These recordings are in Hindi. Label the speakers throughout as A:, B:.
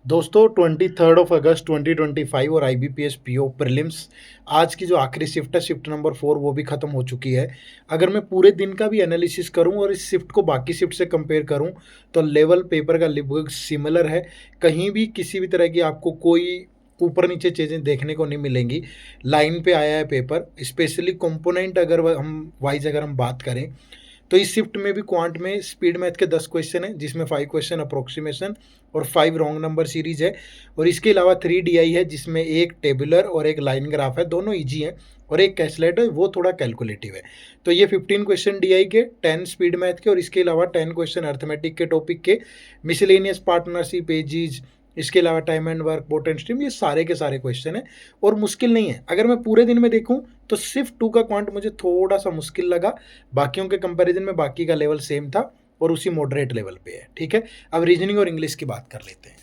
A: दोस्तों 23 अगस्त 2025 और आईबीपीएस पीओ प्रीलिम्स आज की जो आखिरी शिफ्ट है, शिफ्ट नंबर 4, वो भी ख़त्म हो चुकी है। अगर मैं पूरे दिन का भी एनालिसिस करूं और इस शिफ्ट को बाकी शिफ्ट से कंपेयर करूं तो लेवल पेपर का लगभग सिमिलर है। कहीं भी किसी भी तरह की आपको कोई ऊपर नीचे चीज़ें देखने को नहीं मिलेंगी। लाइन पे आया है पेपर, स्पेशली कंपोनेंट अगर हम बात करें तो इस शिफ्ट में भी क्वांट में स्पीड मैथ के 10 क्वेश्चन हैं, जिसमें 5 क्वेश्चन अप्रोक्सीमेशन और 5 रॉन्ग नंबर सीरीज है। और इसके अलावा 3 डीआई है, जिसमें एक टेबुलर और एक लाइन ग्राफ है, दोनों इजी हैं। और एक कैलकुलेट है, वो थोड़ा कैलकुलेटिव है। तो ये 15 क्वेश्चन डीआई के, 10 स्पीड मैथ के और इसके अलावा 10 क्वेश्चन अर्थमेटिक के टॉपिक के, मिसलेनियस पार्टनरशिप, एजीज, इसके अलावा time and work, port stream, ये सारे के सारे क्वेश्चन हैं और मुश्किल नहीं है। अगर मैं पूरे दिन में देखूं तो सिर्फ 2 का क्वांट मुझे थोड़ा सा मुश्किल लगा। बाकियों के कंपैरिजन में बाकी का लेवल सेम था और उसी मॉडरेट लेवल पे है। ठीक है, अब रीजनिंग और इंग्लिश की बात कर लेते हैं।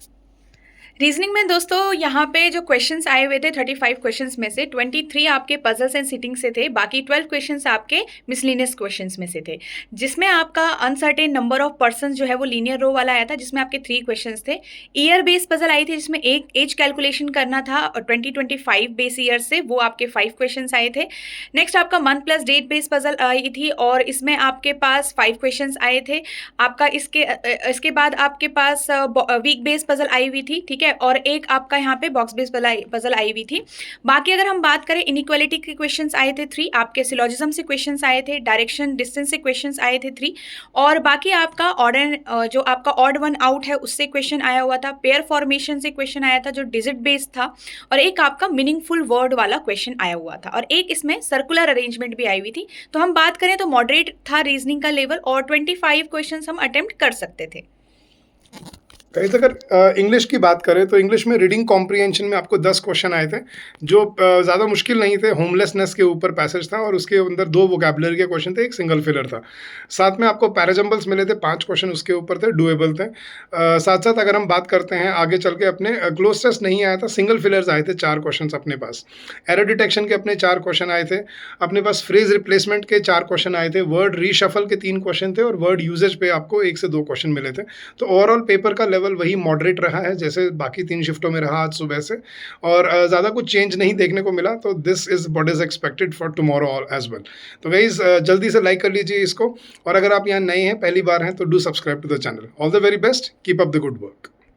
B: रीजनिंग में दोस्तों यहाँ पे जो क्वेश्चंस आए हुए थे 35 क्वेश्चंस में से 23 आपके पजल्स एंड सिटिंग से थे, बाकी 12 क्वेश्चंस आपके मिसलिनियस क्वेश्चंस में से थे, जिसमें आपका अनसर्टेन नंबर ऑफ पर्सन जो है वो लीनियर रो वाला आया था, जिसमें आपके 3 क्वेश्चंस थे। ईयर बेस पजल आई थी जिसमें एक एज कैलकुलेशन करना था और 2025 बेस ईयर से, वो आपके 5 क्वेश्चन आए थे। नेक्स्ट आपका month plus date base puzzle आई थी और इसमें आपके पास 5 क्वेश्चन आए थे। आपका इसके बाद आपके पास वीक बेस पजल आई हुई थी, ठीक है, और एक आपका यहाँ पे बॉक्स बेस पजल आई हुई थी। बाकी अगर हम बात करें, इनइक्वालिटी के क्वेश्चंस आए थे 3, आपके सिलोजिज्म से क्वेश्चंस आए थे, डायरेक्शन डिस्टेंस से क्वेश्चंस आए थे 3, और बाकी आपका ऑर्डर जो आपका ऑड वन आउट है उससे क्वेश्चन आया हुआ था, पेयर फॉर्मेशन से क्वेश्चन आया था जो डिजिट बेस्ड था, और एक आपका मीनिंगफुल वर्ड वाला क्वेश्चन आया हुआ था, और एक इसमें सर्कुलर अरेंजमेंट भी आई हुई थी। तो हम बात करें तो मॉडरेट था रीजनिंग का लेवल और 25 क्वेश्चन हम अटेम्प्ट कर सकते थे।
C: गाइस, अगर इंग्लिश की बात करें तो इंग्लिश में रीडिंग कॉम्प्रिहेंशन में आपको 10 क्वेश्चन आए थे, जो ज़्यादा मुश्किल नहीं थे। होमलेसनेस के ऊपर पैसेज था और उसके अंदर 2 वोकैबुलरी के क्वेश्चन थे, एक सिंगल फिलर था। साथ में आपको पैराजम्बल्स मिले थे, 5 क्वेश्चन उसके ऊपर थे, डुएबल थे। साथ साथ अगर हम बात करते हैं आगे चल के, अपने क्लोज टेस्ट नहीं आया था, सिंगल फिलर्स आए थे 4 क्वेश्चन अपने पास। एरर डिटेक्शन के अपने 4 क्वेश्चन आए थे अपने पास। फ्रेज रिप्लेसमेंट के 4 क्वेश्चन आए थे। वर्ड रीशफल के 3 क्वेश्चन थे और वर्ड यूजेज पे आपको 1 से 2 क्वेश्चन मिले थे। तो ओवरऑल पेपर का लेवल वही मॉडरेट रहा है जैसे बाकी 3 शिफ्टों में रहा आज सुबह से, और ज़्यादा कुछ चेंज नहीं देखने को मिला। तो this is what is expected for tomorrow as well. तो गाइस, जल्दी से लाइक कर लीजिए इसको, और अगर आप यहाँ नए हैं, पहली बार हैं, तो do subscribe to the channel. All the very best, keep up the good work.